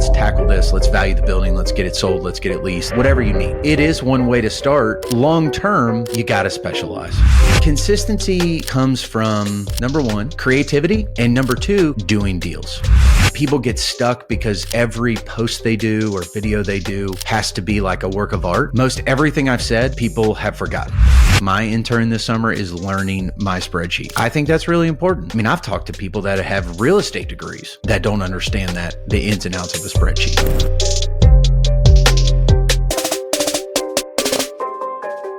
let's tackle this. Let's value the building. Let's get it sold. Let's get it leased, whatever you need. It is one way to start. Long term, you got to specialize. Consistency comes from number one, creativity, and number two, doing deals. People get stuck because every post they do or video they do has to be like a work of art. Most everything I've said, people have forgotten. My intern this summer is learning my spreadsheet. I think that's really important. I mean, I've talked to people that have real estate degrees that don't understand the ins and outs of a spreadsheet.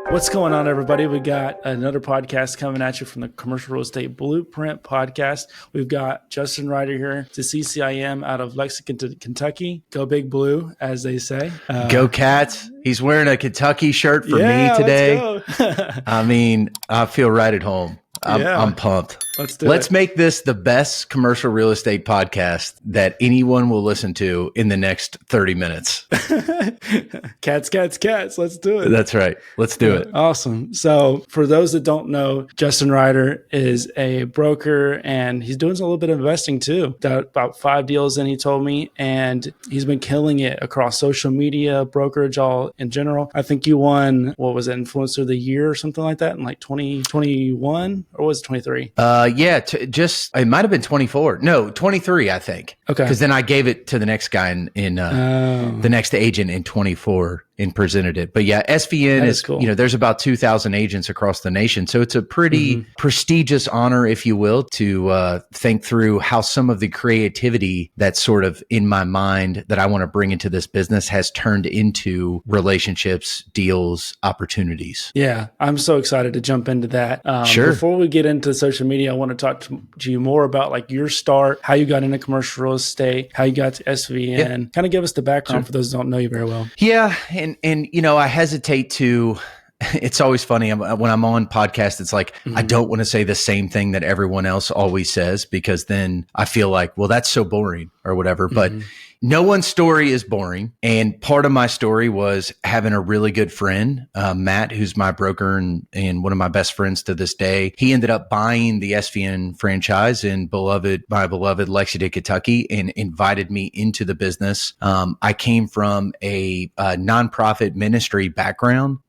What's going on, everybody? We got another podcast coming at you from the Commercial Real Estate Blueprint podcast. We've got Justin Ryder here to CCIM out of Lexington, Kentucky. Go Big Blue, as they say. Go Cats. He's wearing a Kentucky shirt for me today. Let's go. I mean, I feel right at home. I'm pumped. Let's make this the best commercial real estate podcast that anyone will listen to in the next 30 minutes. Cats. Let's do it. That's right. Let's do it. Awesome. So for those that don't know, Justin Ryder is a broker and he's doing a little bit of investing too. Got about 5 deals in, he told me, and he's been killing it across social media, brokerage, all in general. I think you won, what was it, Influencer of the Year or something like that in like 2021 or was it 23? It might have been 24. No, 23, I think. Okay. Because then I gave it to the next guy in the next agent in 24 and presented it. But yeah, SVN is cool. There's about 2,000 agents across the nation. So it's a pretty prestigious honor, if you will, to think through how some of the creativity that's sort of in my mind that I want to bring into this business has turned into relationships, deals, opportunities. Yeah, I'm so excited to jump into that. Sure. Before we get into social media, I want to talk to you more about like your start, how you got into commercial real estate, how you got to SVN. Kind of give us the background for those who don't know you very well. Yeah. And I hesitate to, it's always funny when I'm on podcasts, it's like, I don't want to say the same thing that everyone else always says, because then I feel like, well, that's so boring or whatever. But no one's story is boring. And part of my story was having a really good friend, Matt, who's my broker and one of my best friends to this day. He ended up buying the SVN franchise in my beloved Lexington, Kentucky, and invited me into the business. I came from a nonprofit ministry background,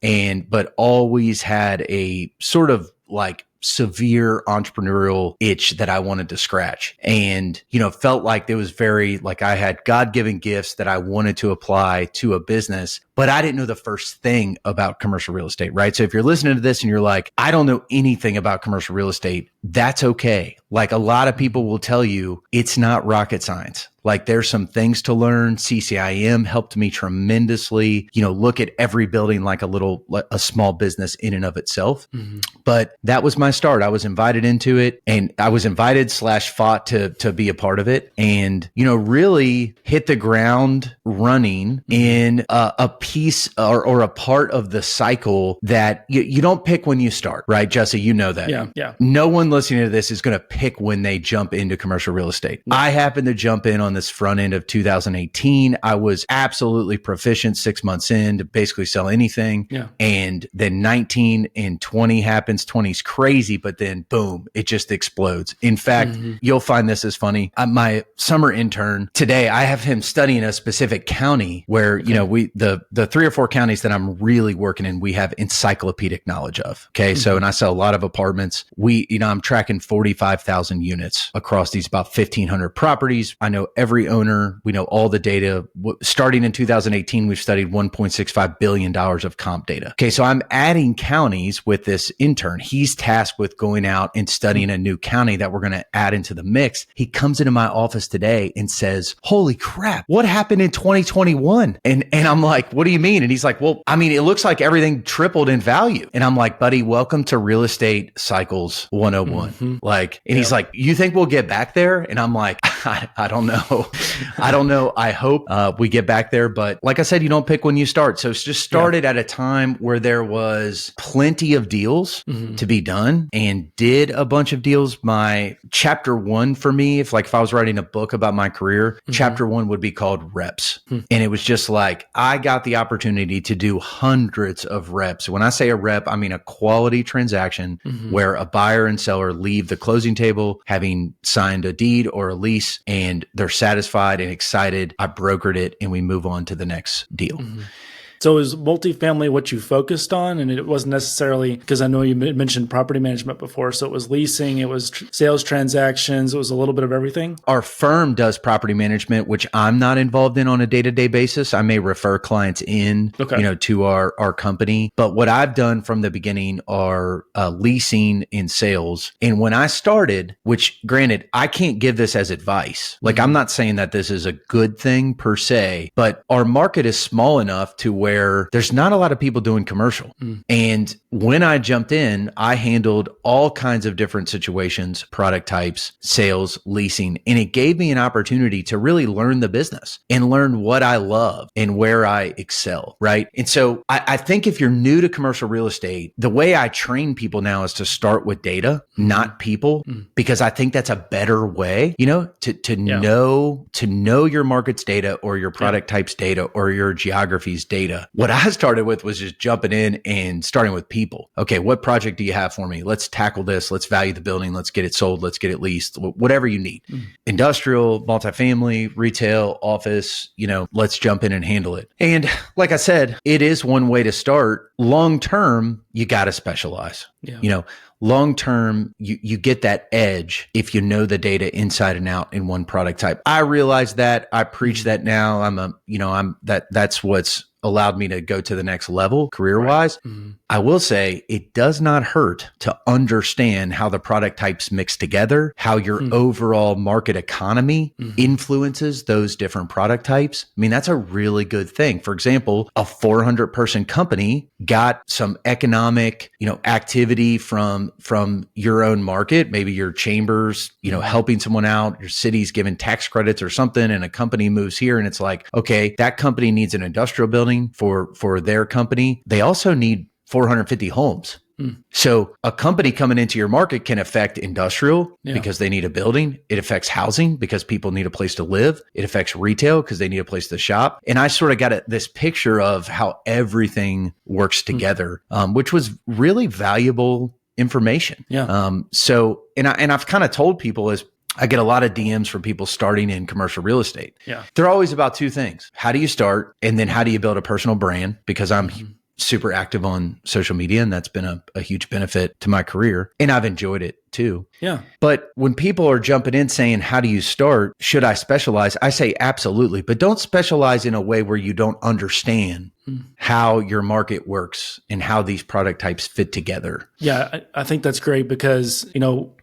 but always had a sort of like severe entrepreneurial itch that I wanted to scratch, and felt like there was very like I had God-given gifts that I wanted to apply to a business, but I didn't know the first thing about commercial real estate, right? So if you're listening to this and you're like, I don't know anything about commercial real estate, that's okay. Like a lot of people will tell you, it's not rocket science. Like there's some things to learn. CCIM helped me tremendously, look at every building like a small business in and of itself. But that was my start. I was invited into it, and I was invited / fought to be a part of it, and, really hit the ground running in a piece or a part of the cycle that you don't pick when you start, right? Jesse, you know that. Yeah. No one listening to this is going to pick when they jump into commercial real estate. I happened to jump in on this front end of 2018. I was absolutely proficient 6 months in to basically sell anything. Yeah. And then 19 and 20 happens. 20's crazy, but then boom, it just explodes. In fact, you'll find this is funny. My summer intern today, I have him studying a specific county where, the 3 or 4 counties that I'm really working in, we have encyclopedic knowledge of. Okay. So, and I sell a lot of apartments. I'm tracking 45,000 units across these about 1,500 properties. I know every owner, we know all the data. Starting in 2018, we've studied $1.65 billion of comp data. Okay. So I'm adding counties with this intern. He's tasked with going out and studying a new county that we're going to add into the mix. He comes into my office today and says, holy crap, what happened in 2021? And I'm like, what do you mean? And he's like, well, I mean, it looks like everything tripled in value. And I'm like, buddy, welcome to real estate cycles 101. He's like, you think we'll get back there? And I'm like, I don't know. I don't know. I hope we get back there. But like I said, you don't pick when you start. So it's just started at a time where there was plenty of deals to be done, and did a bunch of deals. My chapter 1 for me, if I was writing a book about my career, chapter 1 would be called Reps. And it was just like, I got the opportunity to do hundreds of reps. When I say a rep, I mean a quality transaction where a buyer and seller leave the closing table table, having signed a deed or a lease, and they're satisfied and excited. I brokered it and we move on to the next deal. Mm-hmm. So is multifamily what you focused on? And it wasn't necessarily, because I know you mentioned property management before. So it was leasing, it was sales transactions, it was a little bit of everything. Our firm does property management, which I'm not involved in on a day-to-day basis. I may refer clients in, to our company. But what I've done from the beginning are leasing and sales. And when I started, which granted, I can't give this as advice. Like, I'm not saying that this is a good thing per se, but our market is small enough to where there's not a lot of people doing commercial. And when I jumped in, I handled all kinds of different situations, product types, sales, leasing, and it gave me an opportunity to really learn the business and learn what I love and where I excel, right? And so I think if you're new to commercial real estate, the way I train people now is to start with data, not people, because I think that's a better way, to know your market's data or your product type's data or your geography's data. What I started with was just jumping in and starting with people. Okay, what project do you have for me? Let's tackle this. Let's value the building. Let's get it sold. Let's get it leased. Whatever you need. Industrial, multifamily, retail, office, let's jump in and handle it. And like I said, it is one way to start. Long term, you got to specialize. Long term, you get that edge if you know the data inside and out in one product type. I realize that. I preach that now. That's what's allowed me to go to the next level career-wise. Right. I will say it does not hurt to understand how the product types mix together, how your overall market economy influences those different product types. I mean, that's a really good thing. For example, a 400-person company got some economic, activity from your own market, maybe your chambers, helping someone out, your city's giving tax credits or something, and a company moves here and it's like, okay, that company needs an industrial building for their company. They also need 450 homes. So a company coming into your market can affect industrial because they need a building. It affects housing because people need a place to live. It affects retail because they need a place to shop. And I sort of got this picture of how everything works together, which was really valuable information. I've kind of told people as I get a lot of DMs from people starting in commercial real estate. They're always about two things. How do you start? And then how do you build a personal brand? Because I'm super active on social media, and that's been a huge benefit to my career. And I've enjoyed it too. But when people are jumping in saying, how do you start? Should I specialize? I say absolutely, but don't specialize in a way where you don't understand how your market works and how these product types fit together. I think that's great because,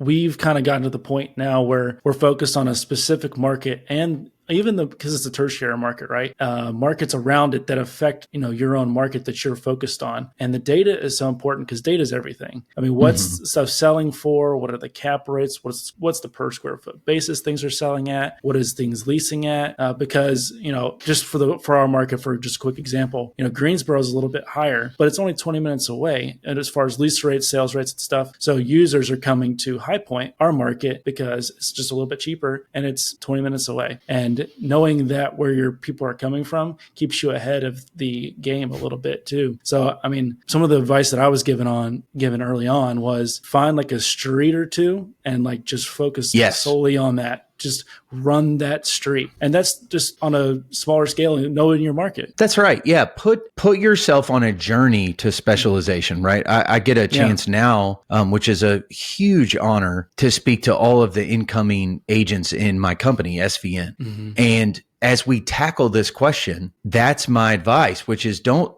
we've kind of gotten to the point now where we're focused on a specific market, and even because it's a tertiary market, right? Markets around it that affect, your own market that you're focused on. And the data is so important because data is everything. I mean, what's stuff selling for? What are the cap rates? What's the per square foot basis things are selling at? What is things leasing at? Because, just for our market, for just a quick example, Greensboro is a little bit higher, but it's only 20 minutes away. And as far as lease rates, sales rates and stuff. So users are coming to High Point, our market, because it's just a little bit cheaper and it's 20 minutes away. And knowing that where your people are coming from keeps you ahead of the game a little bit too. So, I mean, some of the advice that I was given early on was find like a street or two and like just focus solely on that. Just run that street. And that's just on a smaller scale, knowing your market. That's right. Yeah. Put yourself on a journey to specialization, right? I get a chance now, which is a huge honor, to speak to all of the incoming agents in my company, SVN. And as we tackle this question, that's my advice, which is don't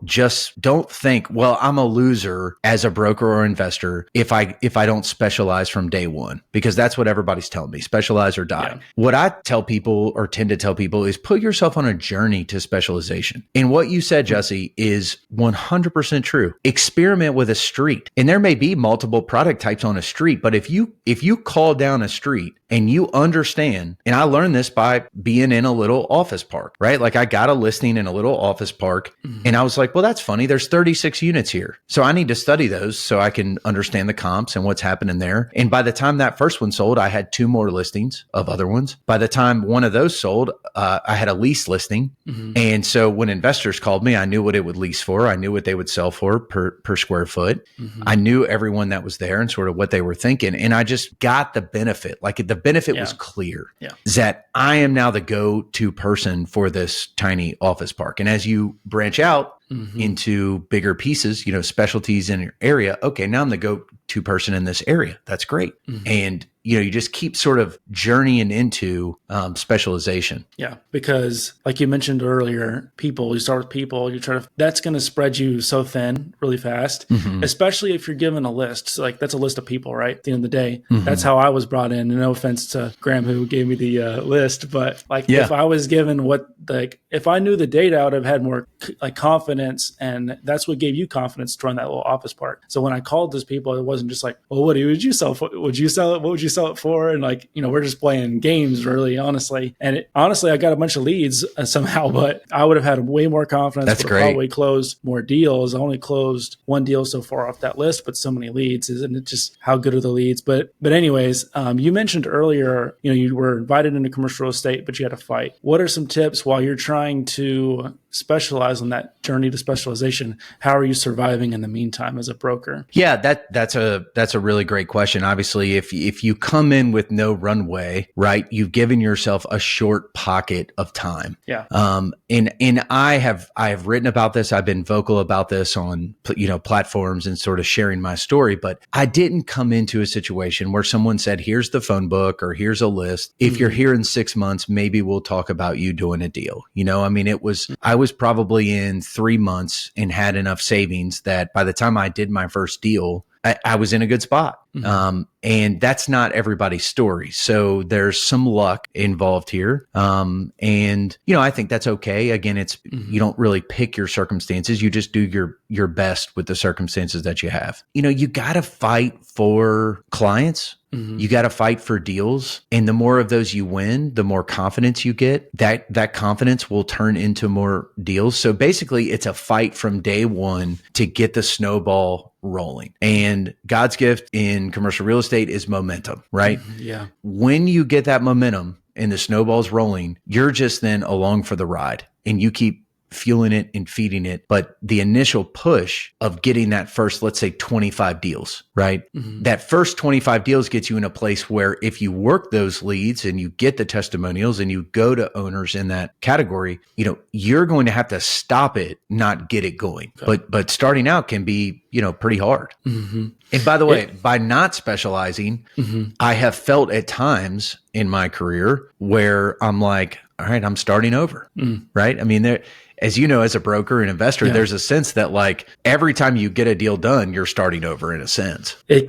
think, well, I'm a loser as a broker or investor if I don't specialize from day one, because that's what everybody's telling me, specialize or die. What I tell people, or tend to tell people, is put yourself on a journey to specialization. And what you said, Jesse, is 100% true. Experiment with a street. And there may be multiple product types on a street, but if you call down a street and you understand, and I learned this by being in a little office park, right? Like I got a listing in a little office park and I was like, well, that's funny. There's 36 units here. So I need to study those so I can understand the comps and what's happening there. And by the time that first one sold, I had 2 more listings of other ones. By the time one of those sold, I had a lease listing. And so when investors called me, I knew what it would lease for. I knew what they would sell for per square foot. I knew everyone that was there and sort of what they were thinking. And I just got the benefit. Like the benefit was clear that I am now the go-to person for this tiny office park. And as you branch out into bigger pieces, specialties in your area, okay, now I'm the go-to person in this area. That's great. And you just keep sort of journeying into specialization. Yeah, because like you mentioned earlier, you start with people, that's going to spread you so thin really fast, especially if you're given a list. So like that's a list of people, right? At the end of the day, that's how I was brought in. And no offense to Graham who gave me the list, but like if I was given if I knew the data, I would have had more confidence, and that's what gave you confidence to run that little office park. So when I called those people, it wasn't just like, well, what would you sell for? Would you sell it? What would you sell it for? And we're just playing games, really, honestly. And honestly, I got a bunch of leads somehow, but I would have had way more confidence. That's great. Probably closed more deals. I only closed 1 deal so far off that list, but so many leads. Isn't it just how good are the leads? But anyways, you mentioned earlier, you were invited into commercial real estate, but you had to fight. What are some tips while you're trying to specialize on that journey to specialization? How are you surviving in the meantime as a broker? Yeah, that's a really great question. Obviously, if you come in with no runway, right, you've given yourself a short pocket of time. Yeah. And I have written about this. I've been vocal about this on platforms and sort of sharing my story. But I didn't come into a situation where someone said, "Here's the phone book," or "Here's a list. If you're here in 6 months, maybe we'll talk about you doing a deal." I was probably in 3 months and had enough savings that by the time I did my first deal, I was in a good spot. And that's not everybody's story. So there's some luck involved here. And I think that's okay. Again, it's, you don't really pick your circumstances. You just do your best with the circumstances that you have. You got to fight for clients. You got to fight for deals. And the more of those you win, the more confidence you get. That confidence will turn into more deals. So basically it's a fight from day one to get the snowball rolling. And God's gift in commercial real estate is momentum, right? Yeah. When you get that momentum and the snowball's rolling, you're just then along for the ride and you keep fueling it and feeding it. But the initial push of getting that first, let's say 25 deals, right? That first 25 deals gets you in a place where if you work those leads and you get the testimonials and you go to owners in that category, you're going to have to stop it, not get it going. Okay. But starting out can be, pretty hard. And by the way, by not specializing, I have felt at times in my career where I'm like, all right, I'm starting over, right? I mean, as you know, as a broker and investor, there's a sense that like every time you get a deal done, you're starting over in a sense. Right?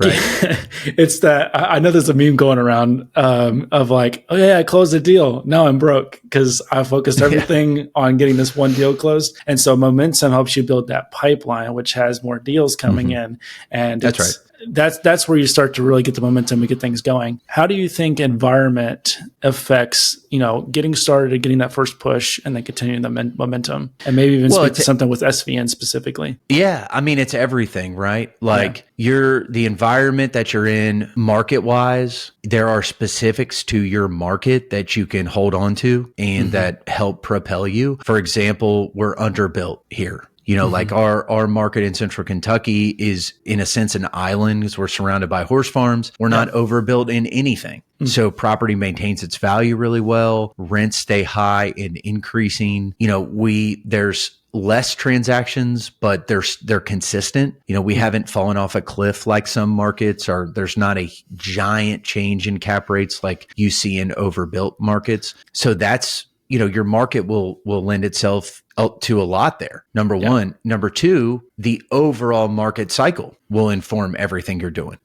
It's that I know there's a meme going around of like, oh yeah, I closed a deal. Now I'm broke because I focused everything on getting this one deal closed. And so momentum helps you build that pipeline, which has more deals coming in. And that's right. That's where you start to really get the momentum and get things going. How do you think environment affects, getting started and getting that first push and then continuing the momentum, and maybe even speak to something with SVN specifically? Yeah. I mean, it's everything, right? Like the environment that you're in market wise, there are specifics to your market that you can hold on to and that help propel you. For example, we're underbuilt here. Like our market in central Kentucky is in a sense an island because we're surrounded by horse farms. We're not overbuilt in anything. So property maintains its value really well. Rents stay high and increasing. There's less transactions, but they're consistent. We haven't fallen off a cliff like some markets, or there's not a giant change in cap rates like you see in overbuilt markets. So that's, your market will lend itself to a lot there. Number one. Number two, the overall market cycle will inform everything you're doing.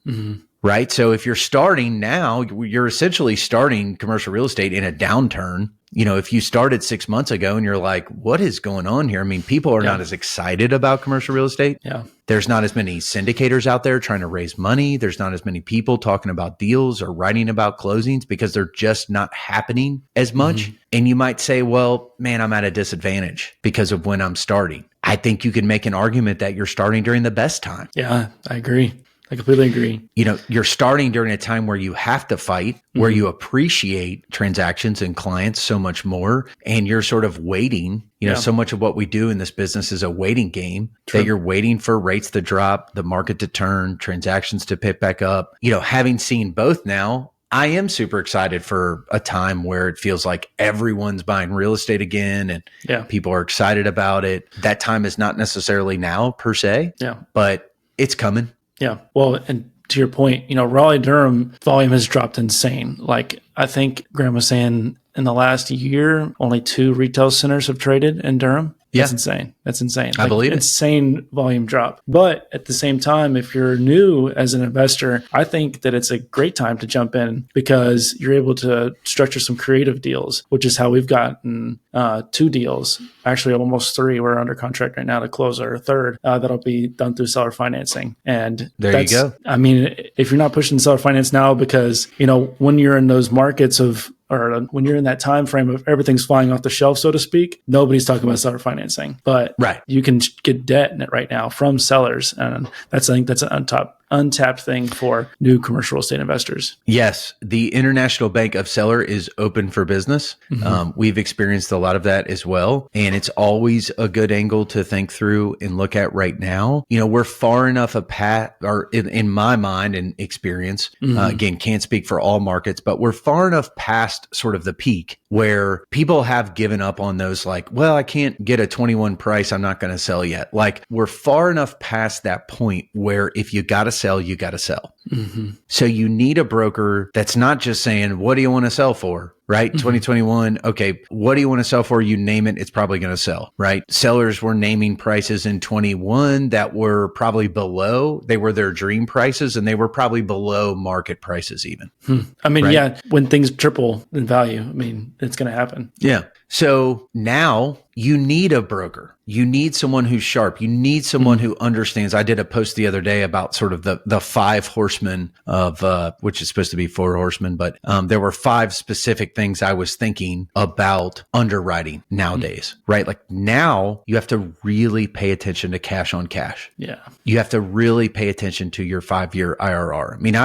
right? So if you're starting now, you're essentially starting commercial real estate in a downturn. If you started 6 months ago and you're like, what is going on here? I mean, people are not as excited about commercial real estate. Yeah. There's not as many syndicators out there trying to raise money. There's not as many people talking about deals or writing about closings because they're just not happening as much. And you might say, well, man, I'm at a disadvantage because of when I'm starting. I think you can make an argument that you're starting during the best time. Yeah, I agree. I completely agree. You're starting during a time where you have to fight, where you appreciate transactions and clients so much more, and you're sort of waiting. So much of what we do in this business is a waiting game. That you're waiting for rates to drop, the market to turn, transactions to pick back up. Having seen both now, I am super excited for a time where it feels like everyone's buying real estate again and people are excited about it. That time is not necessarily now per se, but it's coming. Yeah. Well, and to your point, Raleigh Durham volume has dropped insane. Like I think Graham was saying in the last year, only 2 retail centers have traded in Durham. That's insane. That's insane. I believe it. Insane volume drop. But at the same time, if you're new as an investor, I think that it's a great time to jump in because you're able to structure some creative deals, which is how we've gotten 2 deals, actually almost 3. We're under contract right now to close our 3rd. That'll be done through seller financing. And there you go. I mean, if you're not pushing seller finance now because, when you're in those markets or when you're in that time frame of everything's flying off the shelf, so to speak, nobody's talking about seller financing. But you can get debt in it right now from sellers. And I think that's an untapped thing for new commercial real estate investors. Yes. The International Bank of Seller is open for business. We've experienced a lot of that as well. And it's always a good angle to think through and look at right now. We're far enough or in my mind and experience, again, can't speak for all markets, but we're far enough past sort of the peak where people have given up on those like, well, I can't get a 21 price. I'm not going to sell yet. Like we're far enough past that point where if you got to sell, you got to sell. So you need a broker that's not just saying, what do you want to sell for? Right? 2021. Okay. What do you want to sell for? You name it. It's probably going to sell, right? Sellers were naming prices in 21 that were probably below. They were their dream prices and they were probably below market prices even. I mean, when things triple in value, I mean, it's going to happen. Yeah. So now you need a broker. You need someone who's sharp. You need someone who understands. I did a post the other day about sort of the 5 horsemen of, which is supposed to be 4 horsemen, but there were 5 specific things I was thinking about underwriting nowadays, right? Like now you have to really pay attention to cash on cash. Yeah. You have to really pay attention to your 5-year IRR. I mean,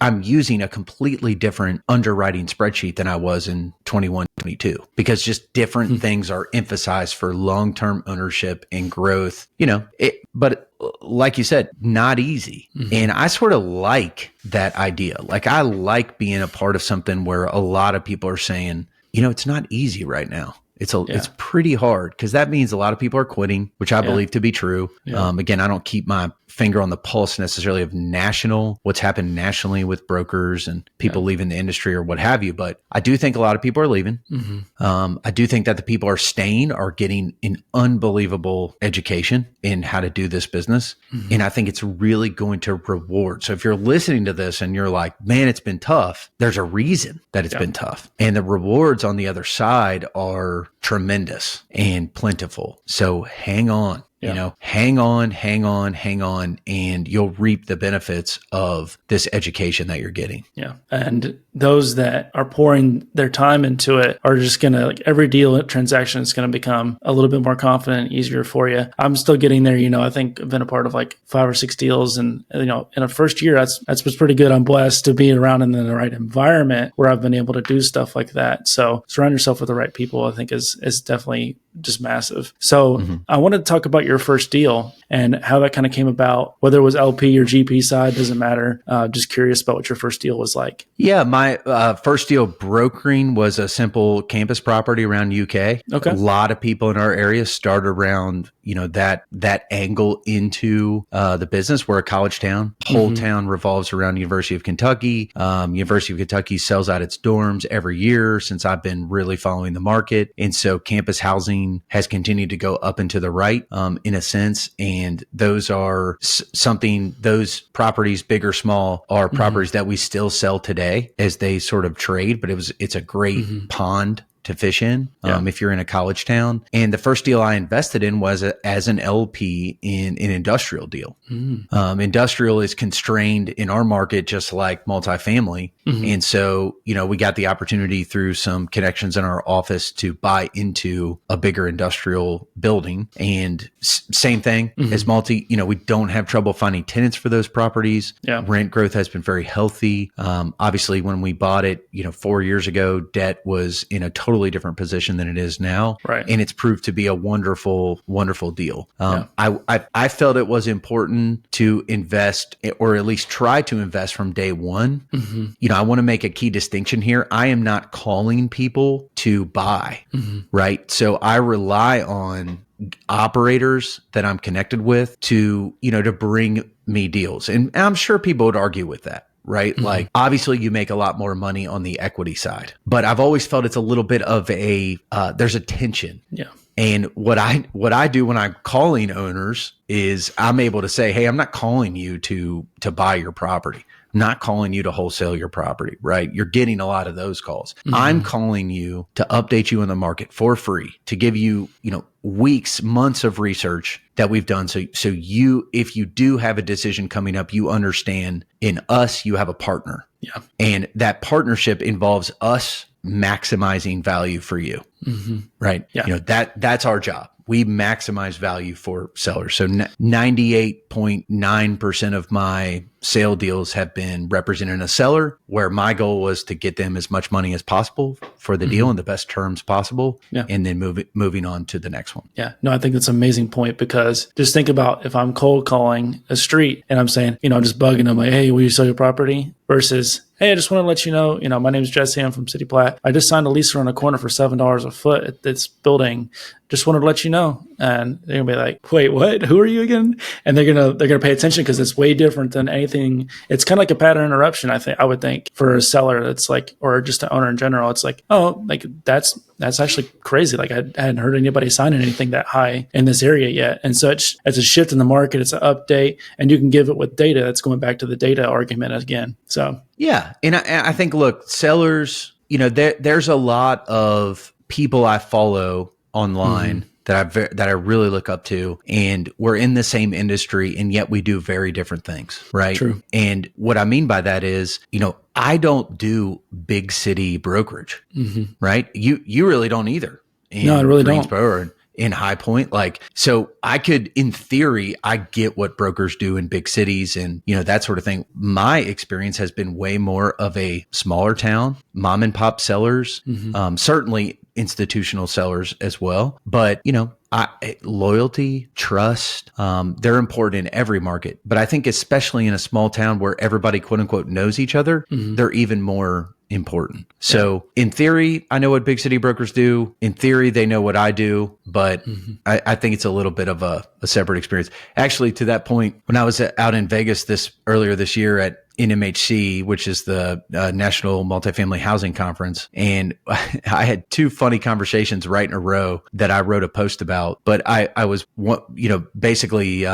I'm using a completely different underwriting spreadsheet than I was in 21, 22, because just different things are emphasized for long-term ownership and growth, but like you said, not easy. And I sort of like that idea. Like I like being a part of something where a lot of people are saying, it's not easy right now. It's pretty hard because that means a lot of people are quitting, which I believe to be true. Again, I don't keep my finger on the pulse necessarily of what's happened nationally with brokers and people leaving the industry or what have you. But I do think a lot of people are leaving. I do think that the people are staying are getting an unbelievable education in how to do this business. And I think it's really going to reward. So if you're listening to this and you're like, man, it's been tough, there's a reason that it's been tough. And the rewards on the other side are tremendous and plentiful. So hang on. Hang on, and you'll reap the benefits of this education that you're getting. Yeah. And those that are pouring their time into it are just going to, every deal transaction is going to become a little bit more confident, easier for you. I'm still getting there. I think I've been a part of like 5 or 6 deals. And, in a first year, that's what's pretty good. I'm blessed to be around in the right environment where I've been able to do stuff like that. So surround yourself with the right people, I think is definitely just massive. So I wanted to talk about your first deal and how that kind of came about, whether it was LP or GP side, doesn't matter. Just curious about what your first deal was like. Yeah, my first deal brokering was a simple campus property around UK. Okay. A lot of people in our area start around, that angle into the business. We're a college town. Whole town revolves around University of Kentucky. University of Kentucky sells out its dorms every year since I've been really following the market. And so campus housing has continued to go up and to the right in a sense. And And those are those properties, big or small, are properties that we still sell today as they sort of trade, but it's a great pond to fish in if you're in a college town. And the first deal I invested in was as an LP in an industrial deal. Industrial is constrained in our market just like multifamily. And so, we got the opportunity through some connections in our office to buy into a bigger industrial building. And same thing as multi, we don't have trouble finding tenants for those properties. Rent growth has been very healthy. Obviously, when we bought it, 4 years ago, debt was in a totally different position than it is now. Right. And it's proved to be a wonderful, wonderful deal. I felt it was important to invest, or at least try to invest from day one. I want to make a key distinction here. I am not calling people to buy, right? So I rely on operators that I'm connected with to bring me deals. And I'm sure people would argue with that. Right? Like, obviously you make a lot more money on the equity side, but I've always felt it's a little bit of there's a tension. Yeah. And what I do when I'm calling owners is I'm able to say, hey, I'm not calling you to buy your property. I'm not calling you to wholesale your property, right? You're getting a lot of those calls. I'm calling you to update you on the market for free, to give you, weeks, months of research that we've done. So if you do have a decision coming up, you understand in us, you have a partner. Yeah. And that partnership involves us maximizing value for you. Right. Yeah. That's our job. We maximize value for sellers. So 98.9% of my sale deals have been representing a seller, where my goal was to get them as much money as possible for the deal and the best terms possible, and then moving on to the next one. Yeah, no, I think that's an amazing point, because just think about if I'm cold calling a street and I'm saying, I'm just bugging them like, hey, will you sell your property? Versus, hey, I just want to let you know, my name is Jesse. I'm from City Platte. I just signed a lease around the corner for $7 a foot at this building. Just wanted to let you know. And they're gonna be like, wait, what? Who are you again? And they're gonna pay attention, because it's way different than anything. It's kind of like a pattern interruption. I would think for a seller, it's like, or just an owner in general, it's like, oh, like that's actually crazy. Like I hadn't heard anybody signing anything that high in this area yet. And so it's a shift in the market. It's an update, and you can give it with data. That's going back to the data argument again. So yeah, and I think, look, sellers, there's a lot of people I follow online that I really look up to, and we're in the same industry, and yet we do very different things, right? True. And what I mean by that is, I don't do big city brokerage, right? You really don't either. No, I really don't. Or in High Point, so I could, in theory, I get what brokers do in big cities and that sort of thing. My experience has been way more of a smaller town, mom and pop sellers, certainly institutional sellers as well. But loyalty, trust, they're important in every market. But I think especially in a small town where everybody, quote unquote, knows each other, they're even more important. So in theory, I know what big city brokers do. In theory, they know what I do, but I think it's a little bit of a separate experience. Actually, to that point, when I was out in Vegas earlier this year at NMHC, which is the National Multifamily Housing Conference. And I had two funny conversations right in a row that I wrote a post about. But I was, basically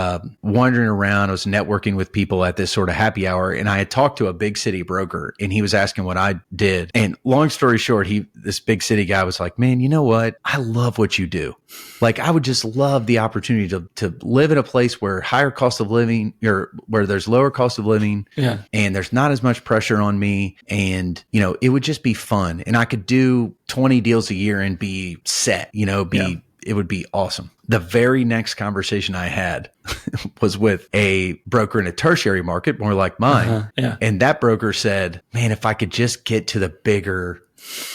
wandering around. I was networking with people at this sort of happy hour. And I had talked to a big city broker, and he was asking what I did. And long story short, this big city guy was like, man, you know what? I love what you do. Like, I would just love the opportunity to live in a place where higher cost of living, or where there's lower cost of living. Yeah. And there's not as much pressure on me. And, it would just be fun. And I could do 20 deals a year and be set, it would be awesome. The very next conversation I had was with a broker in a tertiary market, more like mine. And that broker said, man, if I could just get to the bigger,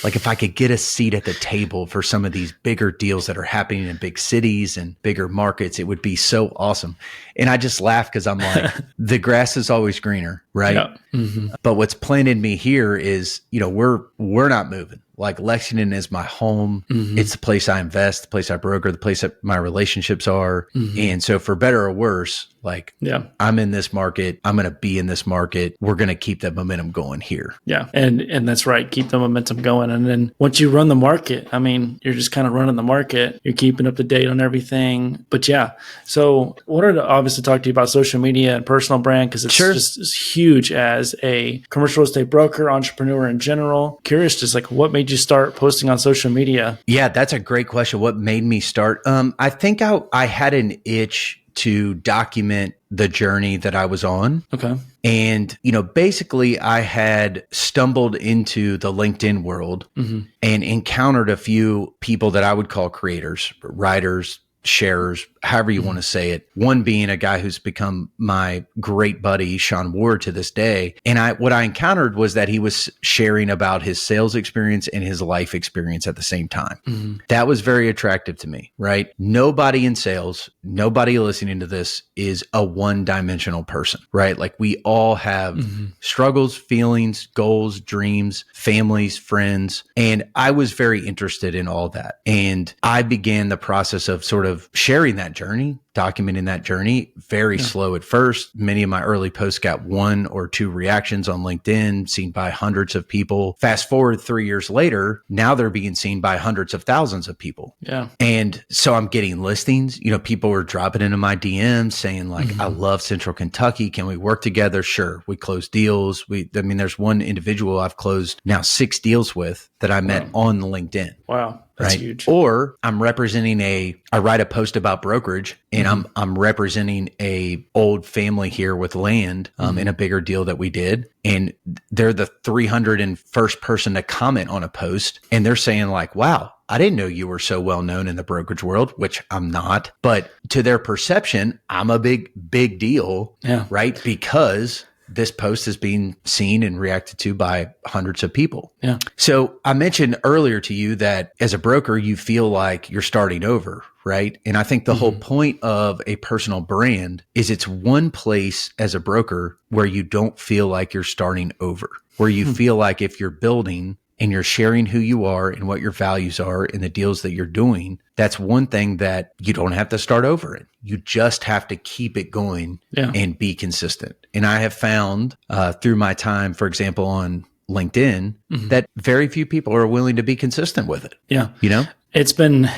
if I could get a seat at the table for some of these bigger deals that are happening in big cities and bigger markets, it would be so awesome. And I just laugh, because I'm like, the grass is always greener, right? Yeah. But what's planted me here is, we're not moving. Like Lexington is my home. It's the place I invest, the place I broker, the place that my relationships are. And so for better or worse, like I'm in this market, I'm going to be in this market. We're going to keep that momentum going here. Yeah. And that's right. Keep the momentum going. And then once you run the market, I mean, you're just kind of running the market. You're keeping up to date on everything. But yeah. So I wanted to obviously talk to you about social media and personal brand because it's just as huge as a commercial real estate broker, entrepreneur in general. Curious, just like what made you start posting on social media? Yeah, that's a great question. What made me start? I think I had an itch to document the journey that I was on. Okay. And, basically I had stumbled into the LinkedIn world and encountered a few people that I would call creators, writers, sharers, however you want to say it. One being a guy who's become my great buddy, Sean Ward, to this day. And what I encountered was that he was sharing about his sales experience and his life experience at the same time. That was very attractive to me, right? Nobody in sales, nobody listening to this is a one-dimensional person, right? Like we all have struggles, feelings, goals, dreams, families, friends. And I was very interested in all that. And I began the process of sort of sharing that journey, documenting that journey. Very slow at first. Many of my early posts got 1 or 2 reactions on LinkedIn, seen by hundreds of people. Fast forward 3 years later, now they're being seen by hundreds of thousands of people. Yeah. And so I'm getting listings. People were dropping into my DMs saying like, I love Central Kentucky. Can we work together? Sure. We close deals. There's one individual I've closed now 6 deals with that I met on LinkedIn. Wow. That's huge. Or I'm representing I write a post about brokerage and I'm representing a old family here with land in a bigger deal that we did. And they're the 301st person to comment on a post. And they're saying like, wow, I didn't know you were so well known in the brokerage world, which I'm not. But to their perception, I'm a big deal, right? Because this post is being seen and reacted to by hundreds of people. Yeah. So I mentioned earlier to you that as a broker, you feel like you're starting over, right? And I think the whole point of a personal brand is it's one place as a broker where you don't feel like you're starting over, where you feel like if you're building and you're sharing who you are and what your values are in the deals that you're doing, that's one thing that you don't have to start over in. You just have to keep it going and be consistent. And I have found through my time, for example, on LinkedIn, that very few people are willing to be consistent with it. Yeah. It's been...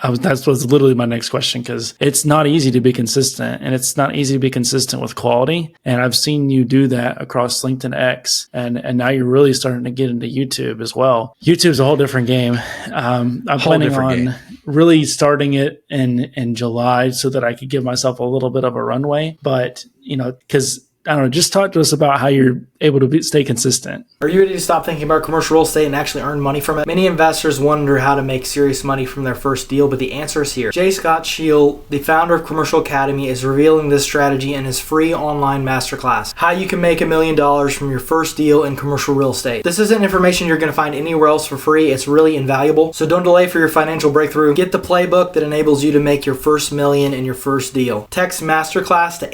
that was literally my next question because it's not easy to be consistent and it's not easy to be consistent with quality. And I've seen you do that across LinkedIn X and now you're really starting to get into YouTube as well. YouTube's a whole different game. I'm planning on really starting it in July so that I could give myself a little bit of a runway. But, because I don't know, just talk to us about how you're able to stay consistent. Are you ready to stop thinking about commercial real estate and actually earn money from it? Many investors wonder how to make serious money from their first deal, but the answer is here. J. Scott Shield, the founder of Commercial Academy, is revealing this strategy in his free online masterclass, How You Can Make $1 Million from Your First Deal in Commercial Real Estate. This isn't information you're going to find anywhere else for free. It's really invaluable. So don't delay for your financial breakthrough. Get the playbook that enables you to make your first million in your first deal. Text masterclass to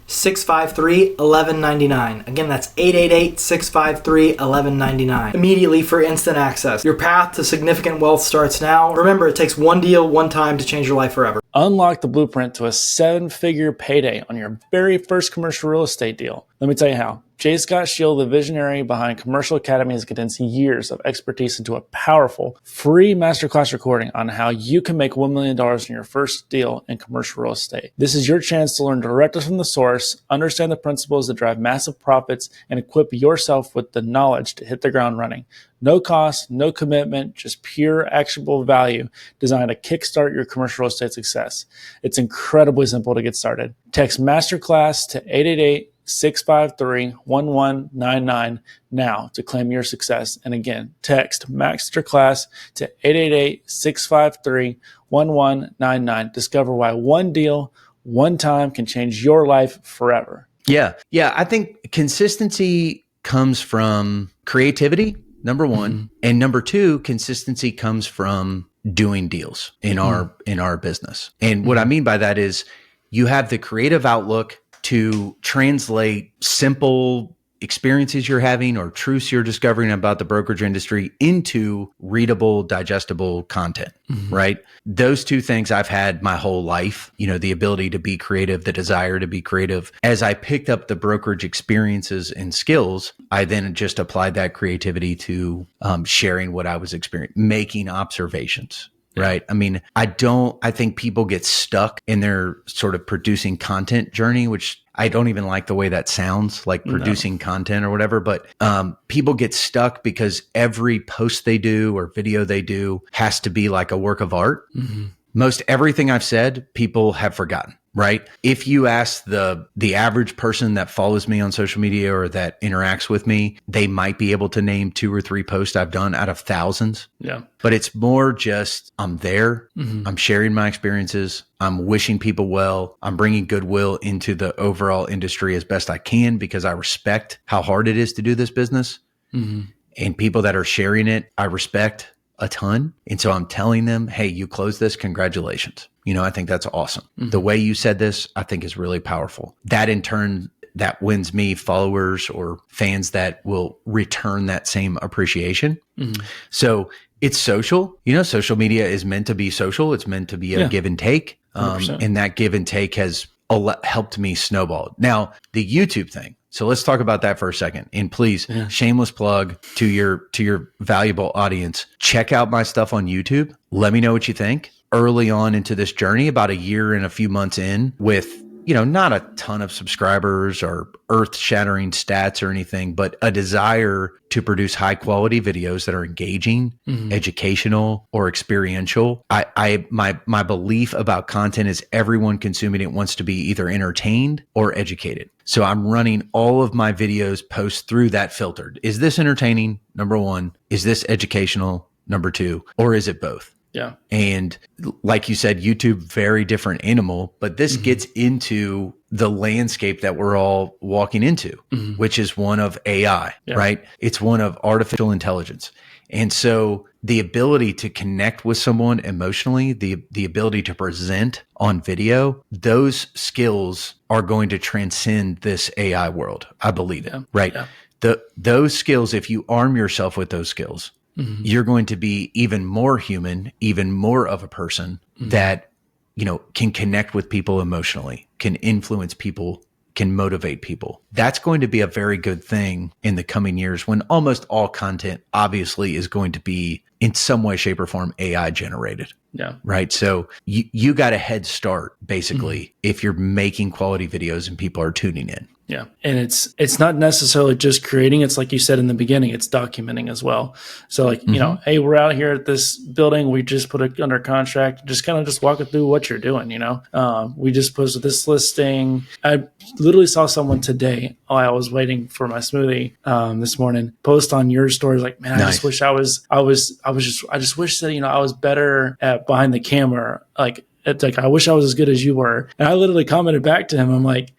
888-653-1199. Again, that's 888-653-1199. Immediately for instant access. Your path to significant wealth starts now. Remember, it takes one deal, one time to change your life forever. Unlock the blueprint to a 7-figure payday on your very first commercial real estate deal. Let me tell you how. J. Scott Shield, the visionary behind Commercial Academy, has condensed years of expertise into a powerful free masterclass recording on how you can make $1 million in your first deal in commercial real estate. This is your chance to learn directly from the source, understand the principles that drive massive profits, and equip yourself with the knowledge to hit the ground running. No cost, no commitment, just pure actionable value designed to kickstart your commercial real estate success. It's incredibly simple to get started. Text Masterclass to 888-653-1199 now to claim your success. And again, text Masterclass to 888-653-1199. Discover why one deal, one time can change your life forever. Yeah. I think consistency comes from creativity, number one. And number two, consistency comes from doing deals in our business. And what I mean by that is you have the creative outlook to translate simple, experiences you're having or truths you're discovering about the brokerage industry into readable, digestible content, right? Those two things I've had my whole life, the ability to be creative, the desire to be creative. As I picked up the brokerage experiences and skills, I then just applied that creativity to sharing what I was experiencing, making observations. Right. I mean, I think people get stuck in their sort of producing content journey, which I don't even like the way that sounds, like producing content or whatever. But people get stuck because every post they do or video they do has to be like a work of art. Most everything I've said, people have forgotten. Right. If you ask the average person that follows me on social media or that interacts with me, they might be able to name 2 or 3 posts I've done out of thousands. Yeah. But it's more just I'm there. I'm sharing my experiences. I'm wishing people well. I'm bringing goodwill into the overall industry as best I can because I respect how hard it is to do this business. And people that are sharing it, I respect a ton. And so I'm telling them, hey, you closed this. Congratulations. I think that's awesome. The way you said this, I think is really powerful. That in turn, that wins me followers or fans that will return that same appreciation. So it's social. Social media is meant to be social. It's meant to be a give and take. And that give and take has helped me snowball. Now, the YouTube thing. So let's talk about that for a second. And please, shameless plug to your valuable audience. Check out my stuff on YouTube. Let me know what you think. Early on into this journey, about a year and a few months in, with not a ton of subscribers or earth-shattering stats or anything, but a desire to produce high-quality videos that are engaging, educational, or experiential. My belief about content is everyone consuming it wants to be either entertained or educated. So I'm running all of my videos posts through that filter. Is this entertaining? Number one. Is this educational? Number two. Or is it both? Yeah. And like you said, YouTube, very different animal, but this gets into the landscape that we're all walking into, which is one of AI, right? It's one of artificial intelligence. And so the ability to connect with someone emotionally, the ability to present on video, those skills are going to transcend this AI world. I believe it, right? Yeah. Those skills, if you arm yourself with those skills, you're going to be even more human, even more of a person that, can connect with people emotionally, can influence people, can motivate people. That's going to be a very good thing in the coming years when almost all content obviously is going to be in some way, shape, or form AI generated. Yeah. Right. So you got a head start basically if you're making quality videos and people are tuning in. Yeah. And it's not necessarily just creating. It's like you said in the beginning, it's documenting as well. So like, hey, we're out here at this building. We just put it under contract. Just kind of just walk it through what you're doing. We just posted this listing. I literally saw someone today. I was waiting for my smoothie this morning, post on your stories like, man, I just wish I just wish that, I was better at behind the camera. It's like, I wish I was as good as you were. And I literally commented back to him. I'm like,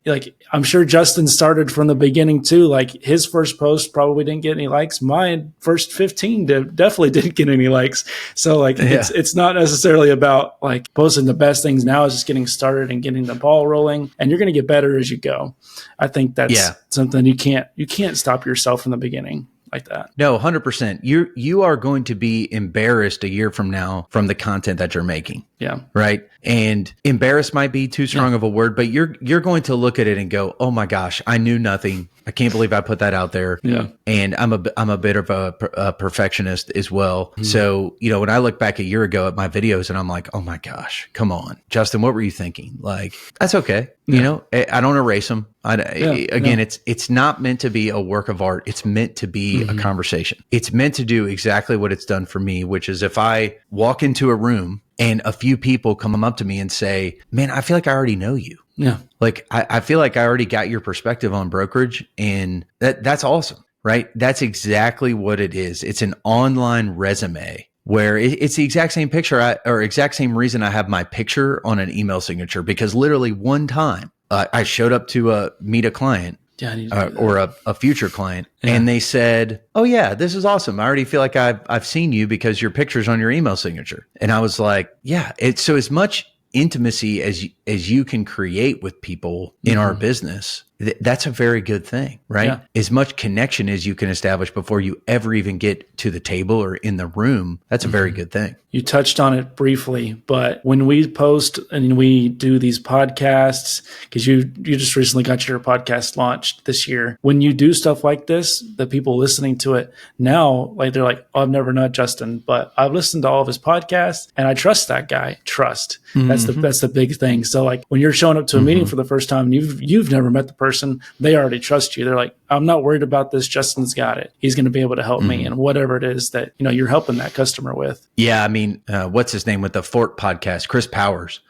I'm sure Justin started from the beginning too. Like his first post probably didn't get any likes. Mine first 15 definitely didn't get any likes. So it's not necessarily about like posting the best things now. It's just getting started and getting the ball rolling, and you're going to get better as you go. I think that's something you can't stop yourself from the beginning like that. No, 100%. You are going to be embarrassed a year from now from the content that you're making. Yeah. Right. And embarrassed might be too strong of a word, but you're going to look at it and go, oh my gosh, I knew nothing. I can't believe I put that out there. Yeah. And I'm a bit of a perfectionist as well. So, when I look back a year ago at my videos and I'm like, oh my gosh, come on, Justin, what were you thinking? Like, that's okay. I don't erase them. It's not meant to be a work of art. It's meant to be a conversation. It's meant to do exactly what it's done for me, which is if I walk into a room and a few people come up to me and say, man, I feel like I already know you. Yeah. Like, I feel like I already got your perspective on brokerage, and that's awesome, right? That's exactly what it is. It's an online resume where it's the exact same picture or exact same reason I have my picture on an email signature, because literally one time I showed up to meet a client or a future client, and they said, oh yeah, this is awesome. I already feel like I've seen you because your picture's on your email signature. And I was like, yeah, so as much intimacy as you can create with people in our business, That's a very good thing, right? Yeah. As much connection as you can establish before you ever even get to the table or in the room, that's a very good thing. You touched on it briefly, but when we post and we do these podcasts, because you just recently got your podcast launched this year, when you do stuff like this, the people listening to it now, like they're like, oh, I've never met Justin, but I've listened to all of his podcasts and I trust that guy. Trust. That's the big thing. So like when you're showing up to a meeting for the first time, you've never met the person, they already trust you. They're like, I'm not worried about this. Justin's got it. He's going to be able to help me, and whatever it is that you're helping that customer with. Yeah, I mean, what's his name with the Fort podcast? Chris Powers.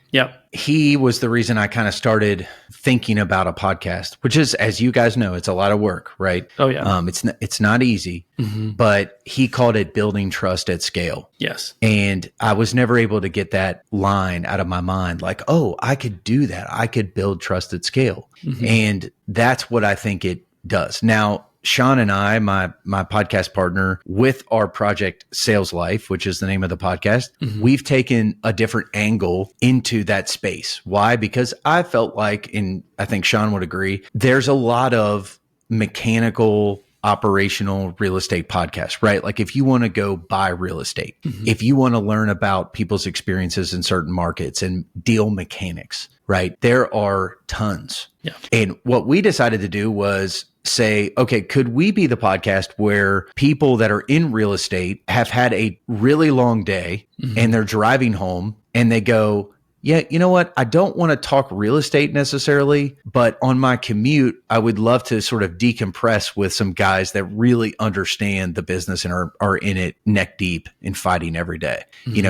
Yeah, he was the reason I kind of started thinking about a podcast, which is, as you guys know, it's a lot of work, right? Oh yeah. It's not easy, but he called it building trust at scale. Yes. And I was never able to get that line out of my mind. Like, oh, I could do that. I could build trust at scale. And that's what I think it does. Now, Sean and I, my podcast partner, with our project Sales Life, which is the name of the podcast, we've taken a different angle into that space. Why? Because I felt like, and I think Sean would agree, there's a lot of mechanical, operational real estate podcasts, right? Like if you want to go buy real estate, if you want to learn about people's experiences in certain markets and deal mechanics, right? There are tons. Yeah. And what we decided to do was say, okay, could we be the podcast where people that are in real estate have had a really long day and they're driving home and they go, yeah, you know what? I don't want to talk real estate necessarily, but on my commute, I would love to sort of decompress with some guys that really understand the business and are in it neck deep and fighting every day.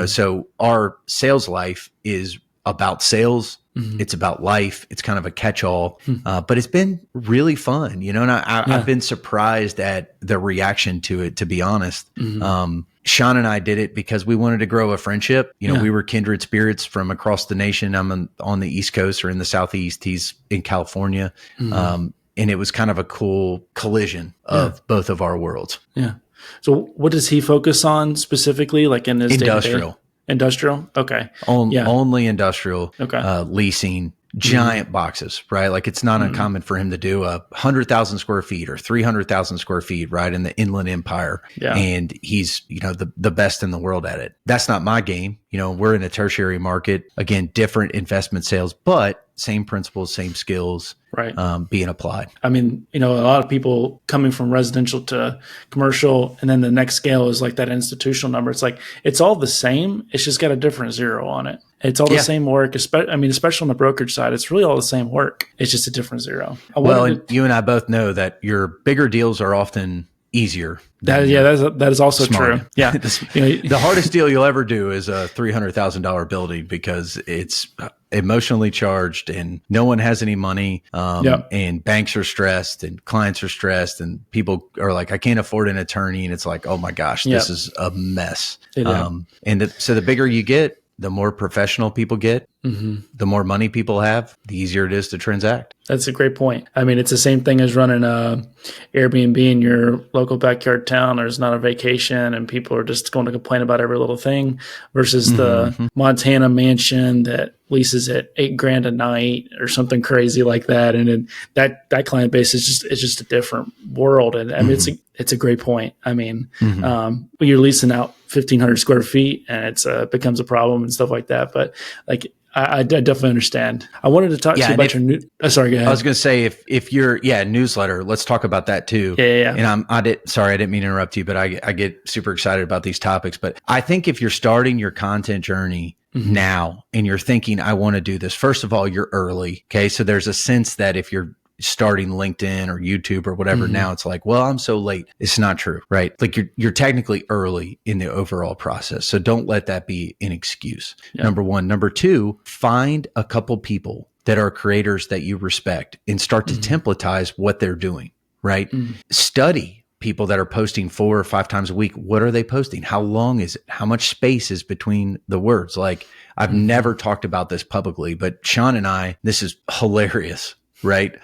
So our Sales Life is about sales. It's about life. It's kind of a catch-all, but it's been really fun, and I've been surprised at the reaction to it, to be honest. Sean and I did it because we wanted to grow a friendship. We were kindred spirits from across the nation. I'm on the East Coast or in the Southeast. He's in California. And it was kind of a cool collision of both of our worlds. Yeah. So what does he focus on specifically, like in his industrial? Day-to-day? Industrial? Okay. Only industrial, okay. Leasing, giant boxes, right? Like it's not uncommon for him to do 100,000 square feet or 300,000 square feet, right? In the Inland Empire. Yeah. And he's, the best in the world at it. That's not my game. We're in a tertiary market, again, different investment sales, but same principles, same skills, right? Being applied. I mean, a lot of people coming from residential to commercial, and then the next scale is like that institutional number. It's like, it's all the same. It's just got a different zero on it. It's all the same work. Especially on the brokerage side, it's really all the same work. It's just a different zero. And you and I both know that your bigger deals are often easier. That is also smarter. True. Yeah. The hardest deal you'll ever do is a $300,000 building because it's emotionally charged and no one has any money. And banks are stressed and clients are stressed and people are like, I can't afford an attorney. And it's like, oh my gosh, this is a mess. So the bigger you get, the more professional people get, the more money people have, the easier it is to transact. That's a great point. I mean, it's the same thing as running a Airbnb in your local backyard town. There's not a vacation and people are just going to complain about every little thing versus the Montana mansion that leases at $8,000 a night or something crazy like that. And that client base is just a different world. And I mean, it's a great point. I mean, when you're leasing out 1,500 square feet and it's becomes a problem and stuff like that. But like, I definitely understand. I wanted to talk to you about your new. Sorry, go ahead. I was going to say if you're newsletter, let's talk about that too. Yeah. And I didn't mean to interrupt you, but I get super excited about these topics. But I think if you're starting your content journey now and you're thinking, I want to do this, first of all, you're early. Okay, so there's a sense that if you're starting LinkedIn or YouTube or whatever, now it's like, well, I'm so late. It's not true, right? Like you're technically early in the overall process. So don't let that be an excuse. Yeah. Number one. Number two, find a couple people that are creators that you respect and start to templatize what they're doing, right? Study people that are posting 4 or 5 times a week. What are they posting? How long is it? How much space is between the words? Like I've never talked about this publicly, but Sean and I, this is hilarious, right?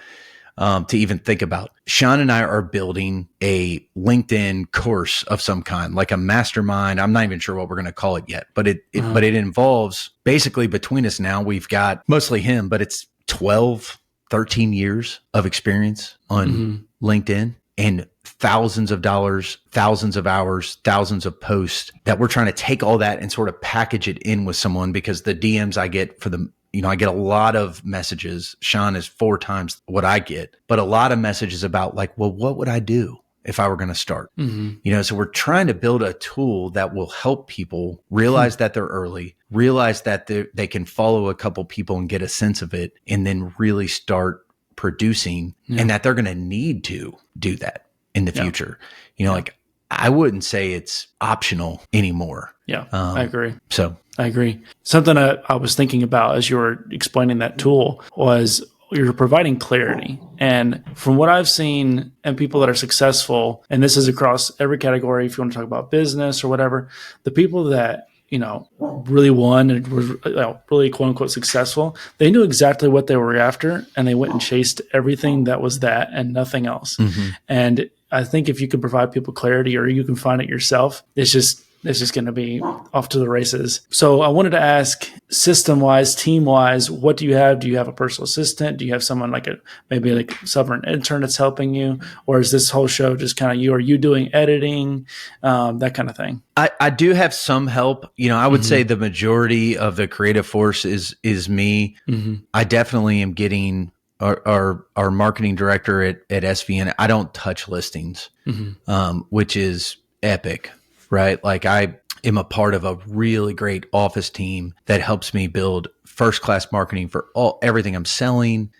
To even think about. Sean and I are building a LinkedIn course of some kind, like a mastermind. I'm not even sure what we're going to call it yet, but it involves basically between us now, we've got mostly him, but it's 12 13 years of experience on LinkedIn and thousands of dollars, thousands of hours, thousands of posts that we're trying to take all that and sort of package it in with someone, because the DMs I get for the, I get a lot of messages. Sean is 4 times what I get, but a lot of messages about like, well, what would I do if I were going to start? So we're trying to build a tool that will help people realize that they're early, realize that they can follow a couple people and get a sense of it, and then really start producing, and that they're going to need to do that in the future. Like I wouldn't say it's optional anymore. Yeah, I agree. So I agree. Something I was thinking about as you were explaining that tool was you're providing clarity. And from what I've seen and people that are successful, and this is across every category, if you want to talk about business or whatever, the people that really won and were really quote unquote successful, they knew exactly what they were after, and they went and chased everything that was that and nothing else. And I think if you can provide people clarity, or you can find it yourself, it's just going to be off to the races. So I wanted to ask, system-wise, team-wise, what do you have? Do you have a personal assistant? Do you have someone maybe like summer intern that's helping you? Or is this whole show just kind of you? Are you doing editing, that kind of thing? I do have some help. I would say the majority of the creative force is me. I definitely am getting our marketing director at SVN. I don't touch listings, which is epic. Right? Like I am a part of a really great office team that helps me build first-class marketing for everything I'm selling.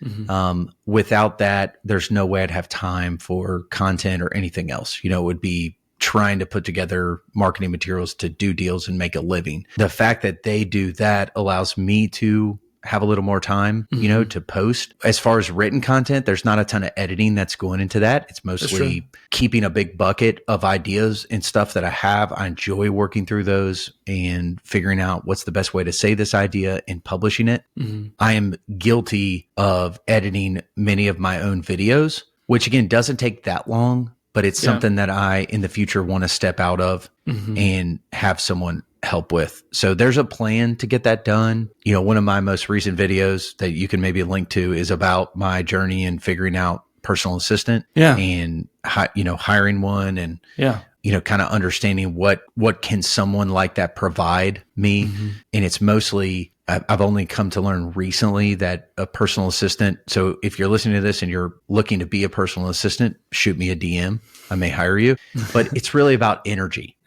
Without that, there's no way I'd have time for content or anything else. It would be trying to put together marketing materials to do deals and make a living. The fact that they do that allows me to have a little more time, to post. As far as written content, there's not a ton of editing that's going into that. It's mostly keeping a big bucket of ideas and stuff that I have. I enjoy working through those and figuring out what's the best way to say this idea and publishing it. I am guilty of editing many of my own videos, which again, doesn't take that long, but it's something that I, in the future, want to step out of and have someone help with. So there's a plan to get that done. One of my most recent videos that you can maybe link to is about my journey in figuring out personal assistant and, hiring one and, kind of understanding what can someone like that provide me. And it's mostly, I've only come to learn recently that a personal assistant. So if you're listening to this and you're looking to be a personal assistant, shoot me a DM. I may hire you, but it's really about energy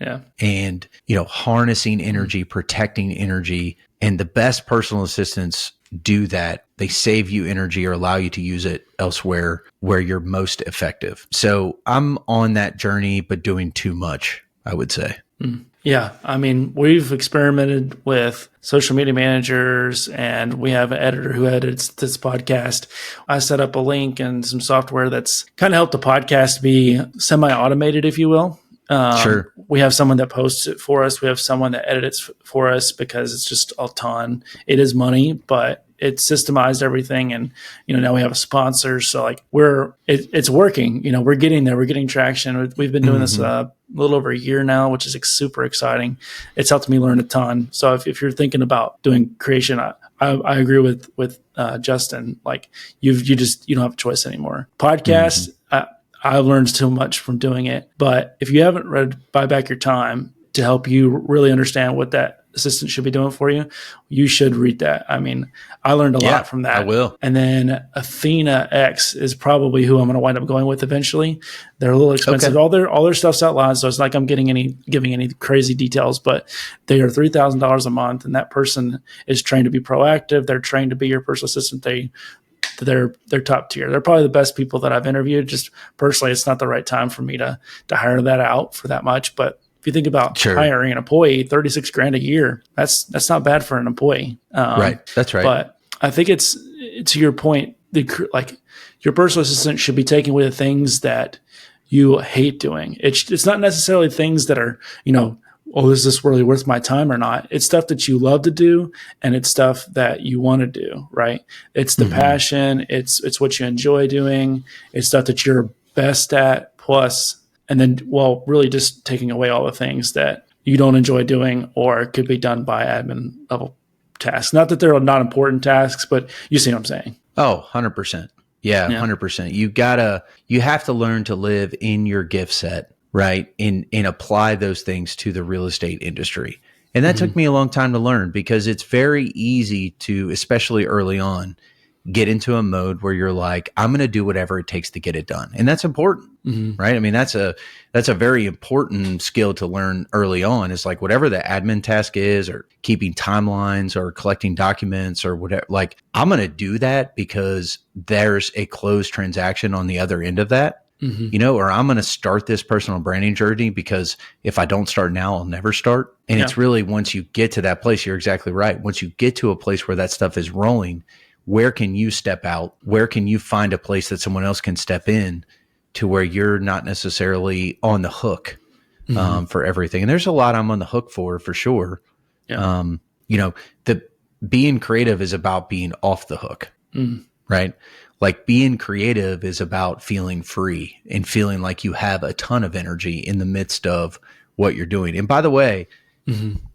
and, harnessing energy, protecting energy. And the best personal assistants do that. They save you energy or allow you to use it elsewhere where you're most effective. So I'm on that journey, but doing too much, I would say. Yeah. I mean, we've experimented with social media managers, and we have an editor who edits this podcast. I set up a link and some software that's kind of helped the podcast be semi-automated, if you will. Sure. We have someone that posts it for us. We have someone that edits for us because it's just a ton. It is money, but it's systemized everything. And, now we have a sponsor. So it's working, we're getting there. We're getting traction. We've been doing this a little over a year now, which is super exciting. It's helped me learn a ton. So if you're thinking about doing creation, I agree with Justin. Like you don't have a choice anymore. Podcast, I've learned so much from doing it. But if you haven't read Buy Back Your Time to help you really understand what that assistant should be doing for you, you should read that. I mean, I learned a lot from that. I will. And then Athena X is probably who I'm going to wind up going with eventually. They're a little expensive. Okay. All their stuff's outlined, so it's not like I'm giving any crazy details, but they are $3,000 a month, and that person is trained to be proactive. They're trained to be your personal assistant. They're top tier. They're probably the best people that I've interviewed. Just personally, it's not the right time for me to hire that out for that much. But if you think about hiring an employee, $36,000 a year, that's not bad for an employee. Right. That's right. But I think it's to your point, your personal assistant should be taking away the things that you hate doing. It's not necessarily things that are, is this really worth my time or not? It's stuff that you love to do, and it's stuff that you want to do, right? It's the passion. It's what you enjoy doing. It's stuff that you're best at, plus, and then, really just taking away all the things that you don't enjoy doing or could be done by admin level tasks. Not that they're not important tasks, but you see what I'm saying. Oh, 100%. Yeah, 100%. You have to learn to live in your gift set, right? And apply those things to the real estate industry. And that took me a long time to learn, because it's very easy to, especially early on, get into a mode where you're like, I'm going to do whatever it takes to get it done. And that's important, right? I mean, that's a very important skill to learn early on, is like whatever the admin task is, or keeping timelines, or collecting documents, or whatever, like I'm going to do that because there's a closed transaction on the other end of that. Or I'm going to start this personal branding journey because if I don't start now, I'll never start. And it's really, once you get to that place, you're exactly right. Once you get to a place where that stuff is rolling, where can you step out? Where can you find a place that someone else can step in to where you're not necessarily on the hook for everything? And there's a lot I'm on the hook for sure. Yeah. The being creative is about being off the hook, right? Like being creative is about feeling free and feeling like you have a ton of energy in the midst of what you're doing. And by the way,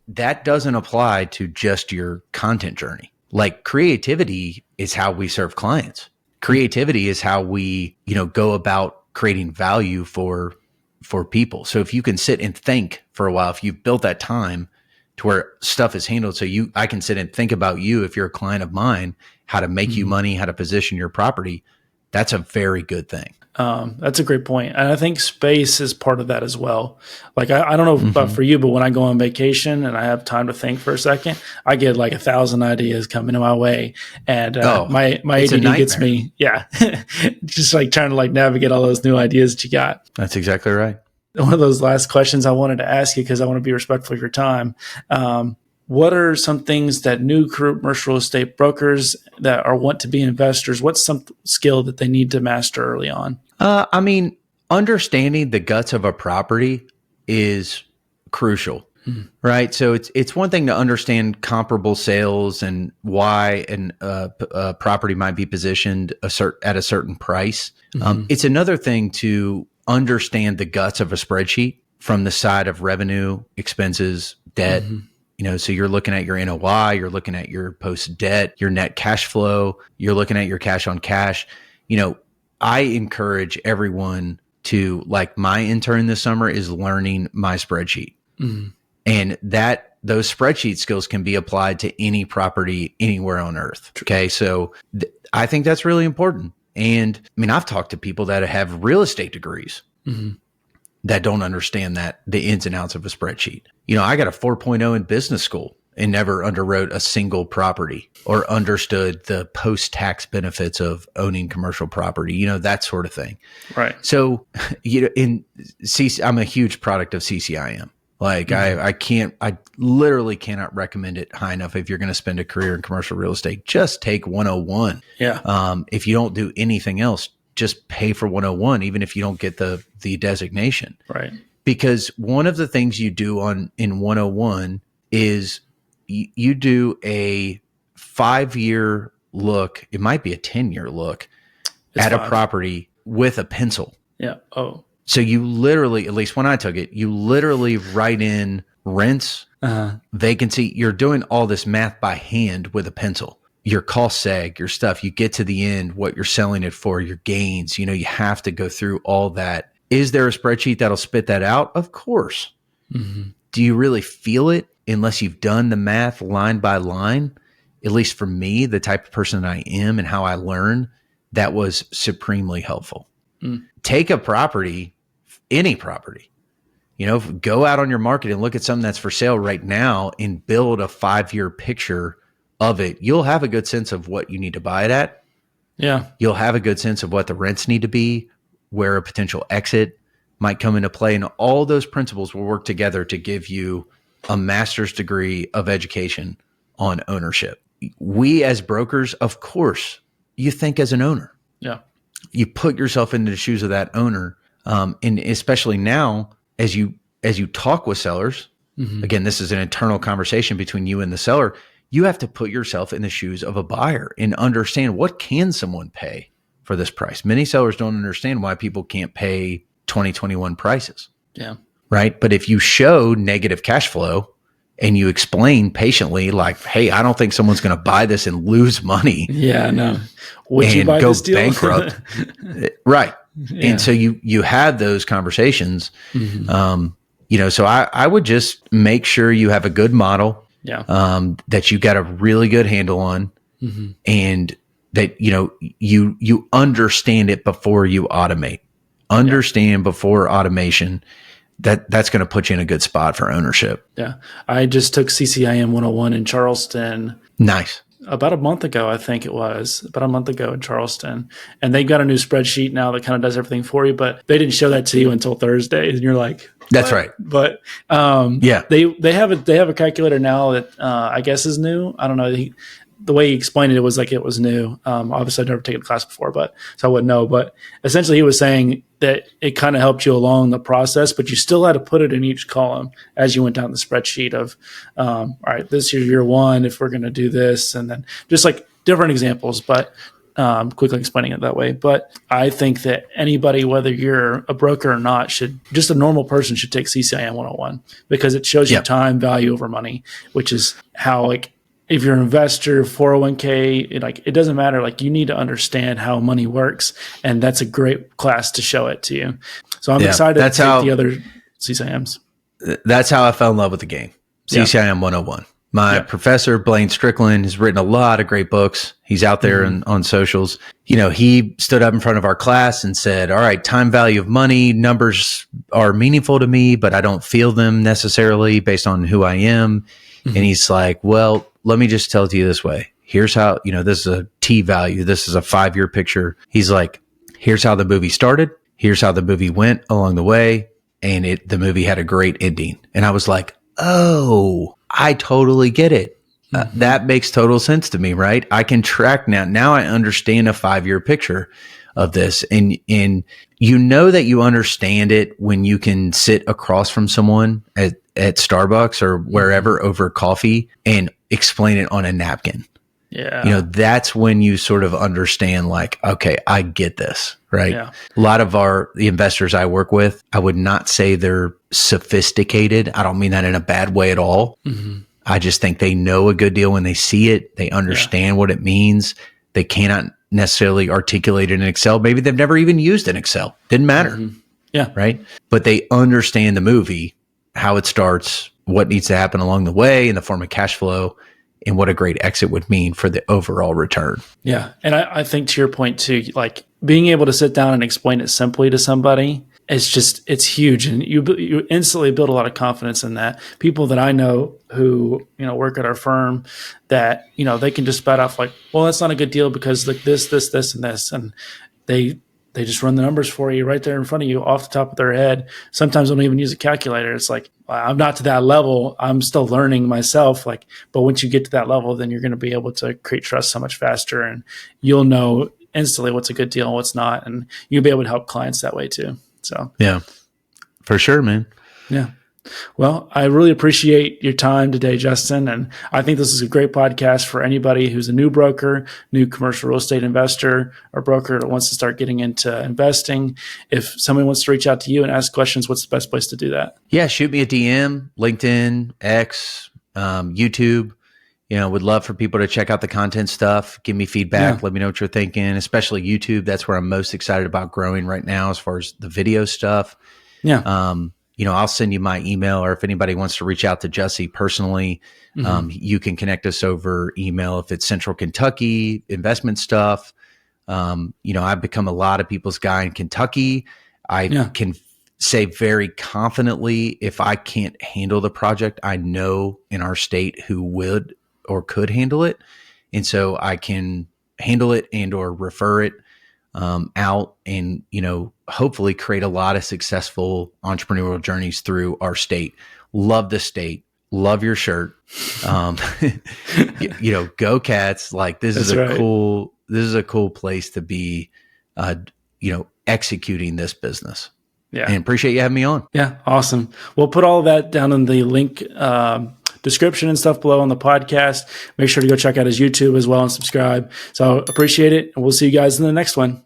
that doesn't apply to just your content journey. Like creativity is how we serve clients. Creativity is how we, go about creating value for people. So if you can sit and think for a while, if you've built that time to where stuff is handled, so I can sit and think about you, if you're a client of mine, how to make you money, how to position your property, that's a very good thing. That's a great point. And I think space is part of that as well. Like, I don't know about for you, but when I go on vacation and I have time to think for a second, I get like 1,000 ideas coming to my way. And my ADD gets me, just like trying to like navigate all those new ideas that you got. That's exactly right. One of those last questions I wanted to ask you, because I want to be respectful of your time. What are some things that new commercial real estate brokers that want to be investors, what's some skill that they need to master early on? I mean, understanding the guts of a property is crucial, right? So it's one thing to understand comparable sales and why a property might be positioned at a certain price. It's another thing to understand the guts of a spreadsheet from the side of revenue, expenses, debt. So you're looking at your NOI, you're looking at your post debt, your net cash flow, you're looking at your cash on cash. I encourage everyone to, like my intern this summer is learning my spreadsheet. And those spreadsheet skills can be applied to any property anywhere on earth. Okay. So I think that's really important. And I mean, I've talked to people that have real estate degrees that don't understand the ins and outs of a spreadsheet. I got a 4.0 in business school and never underwrote a single property or understood the post-tax benefits of owning commercial property, that sort of thing. Right. So, I'm a huge product of CCIM. Like I literally cannot recommend it high enough. If you're going to spend a career in commercial real estate, just take 101. Yeah. If you don't do anything else, just pay for 101, even if you don't get the designation. Right. Because one of the things you do in 101 is you do a 5-year look. It might be a 10-year look at a property with a pencil. Yeah. Oh. So you literally, at least when I took it, you literally write in rents, vacancy. You're doing all this math by hand with a pencil. Your cost seg, your stuff, you get to the end, what you're selling it for, your gains, you have to go through all that. Is there a spreadsheet that'll spit that out? Of course. Do you really feel it unless you've done the math line by line? At least for me, the type of person that I am and how I learn, that was supremely helpful. Take a property, any property, go out on your market and look at something that's for sale right now and build a 5-year picture of it. You'll have a good sense of what you need to buy it at. Yeah. You'll have a good sense of what the rents need to be, where a potential exit might come into play. And all those principles will work together to give you a master's degree of education on ownership. We as brokers, of course, you think as an owner. Yeah. You put yourself into the shoes of that owner. And especially now, as you talk with sellers, again, this is an internal conversation between you and the seller. You have to put yourself in the shoes of a buyer and understand, what can someone pay for this price? Many sellers don't understand why people can't pay 2021 prices. Yeah. Right. But if you show negative cash flow, and you explain patiently, like, hey, I don't think someone's going to buy this and lose money. Yeah, no. Would you buy go this deal? bankrupt. Right. Yeah. And so you have those conversations. So I would just make sure you have a good model that you got a really good handle on, and that, you understand it before you automate. Understand before automation. That's going to put you in a good spot for ownership. Yeah. I just took CCIM 101 in Charleston. Nice. About a month ago, I think it was. About a month ago in Charleston. And they've got a new spreadsheet now that kind of does everything for you, but they didn't show that to you until Thursday. And you're like, what? That's right. But they have a calculator now that I guess is new. I don't know. The way he explained it was like it was new. Obviously, I'd never taken a class before, so I wouldn't know. But essentially, he was saying that it kind of helped you along the process, but you still had to put it in each column as you went down the spreadsheet of, all right, this is year one if we're going to do this, and then just like different examples, but quickly explaining it that way. But I think that anybody, whether you're a broker or not, just a normal person should take CCIM 101 because it shows you time value over money, which is how, like, if you're an investor, 401k, it doesn't matter. Like, you need to understand how money works, and that's a great class to show it to you. So I'm excited to take the other CCIMs. That's how I fell in love with the game. CCIM 101. My professor, Blaine Strickland, has written a lot of great books. He's out there on socials. He stood up in front of our class and said, all right, time value of money, numbers are meaningful to me, but I don't feel them necessarily based on who I am. And he's like, well, let me just tell it to you this way. Here's how, this is a T value. This is a 5-year picture. He's like, here's how the movie started. Here's how the movie went along the way. And the movie had a great ending. And I was like, oh, I totally get it. That makes total sense to me, right? I can track now. Now I understand a 5-year picture of this. And that you understand it when you can sit across from someone at Starbucks or wherever over coffee and explain it on a napkin. Yeah. That's when you sort of understand, like, okay, I get this, right? Yeah. A lot of the investors I work with, I would not say they're sophisticated. I don't mean that in a bad way at all. I just think they know a good deal when they see it. They understand what it means. They cannot necessarily articulate it in Excel. Maybe they've never even used an Excel. Didn't matter. Yeah. Right. But they understand the movie, how it starts, what needs to happen along the way in the form of cash flow, and what a great exit would mean for the overall return. Yeah. And I think to your point too, like being able to sit down and explain it simply to somebody, it's huge. And you instantly build a lot of confidence in that. People that I know who, work at our firm that, they can just spout off like, well, that's not a good deal because like this, and this. And they just run the numbers for you right there in front of you off the top of their head. Sometimes they don't even use a calculator. It's like, I'm not to that level. I'm still learning myself. Like, but once you get to that level, then you're going to be able to create trust so much faster, and you'll know instantly what's a good deal and what's not. And you'll be able to help clients that way too. So, yeah, for sure, man. Yeah. Well, I really appreciate your time today, Justin. And I think this is a great podcast for anybody who's a new broker, new commercial real estate investor, or broker that wants to start getting into investing. If somebody wants to reach out to you and ask questions, what's the best place to do that? Yeah, shoot me a DM, LinkedIn, X, YouTube. Would love for people to check out the content stuff, give me feedback, let me know what you're thinking, especially YouTube. That's where I'm most excited about growing right now as far as the video stuff. Yeah. I'll send you my email, or if anybody wants to reach out to Jesse personally, you can connect us over email. If it's Central Kentucky investment stuff, I've become a lot of people's guy in Kentucky. I can say very confidently, if I can't handle the project, I know in our state who would or could handle it. And so I can handle it and or refer it out and, hopefully create a lot of successful entrepreneurial journeys through our state. Love the state. Love your shirt. Go Cats. Like this is a cool place to be, executing this business. Yeah. And appreciate you having me on. Yeah. Awesome. We'll put all of that down in the link, description and stuff below on the podcast. Make sure to go check out his YouTube as well and subscribe. So appreciate it. And we'll see you guys in the next one.